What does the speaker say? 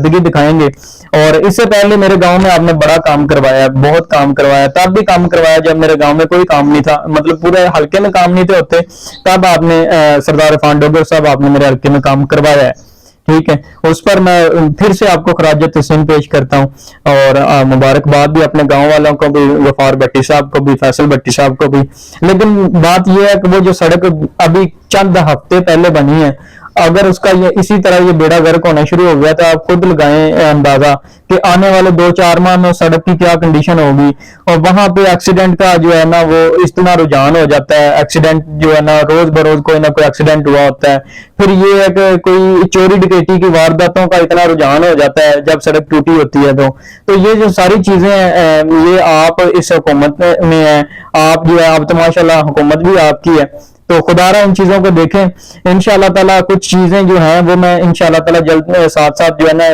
کارکردگی دکھائیں گے. اور اس سے پہلے میرے گاؤں میں آپ نے بڑا کام کروایا, بہت کام کروایا, تب بھی کام کروایا جب میرے گاؤں میں کوئی کام نہیں تھا, مطلب پورے حلقے میں کام نہیں تھے ہوتے, تب آپ نے سردار عرفان ڈوگر صاحب آپ نے میرے حلقے میں کام کروایا ہے. ٹھیک ہے, اس پر میں پھر سے آپ کو خراج تحسین پیش کرتا ہوں, اور مبارکباد بھی اپنے گاؤں والوں کو بھی, غفار بھٹی صاحب کو بھی, فیصل بھٹی صاحب کو بھی. لیکن بات یہ ہے کہ وہ جو سڑک ابھی چند ہفتے پہلے بنی ہے, اگر اس کا یہ اسی طرح یہ بیڑا غرق ہونا شروع ہو گیا تو آپ خود لگائیں اندازہ کہ آنے والے 2-4 ماہ میں سڑک کی کیا کنڈیشن ہوگی. اور وہاں پہ ایکسیڈنٹ کا جو ہے نا وہ اس طرح رجحان ہو جاتا ہے, ایکسیڈنٹ جو ہے نا روز بروز کوئی نہ کوئی ایکسیڈنٹ ہوا ہوتا ہے. پھر یہ ہے کہ کوئی چوری ڈکیٹی کی وارداتوں کا اتنا رجحان ہو جاتا ہے جب سڑک ٹوٹی ہوتی ہے. تو یہ جو ساری چیزیں ہیں یہ آپ اس حکومت میں ہیں, آپ جو ہے اب تو ماشاءاللہ حکومت بھی آپ کی ہے, تو خدا رہا ان چیزوں کو دیکھیں. انشاءاللہ تعالیٰ کچھ چیزیں جو ہیں وہ میں انشاءاللہ تعالیٰ جلد ساتھ ساتھ جو ہے نا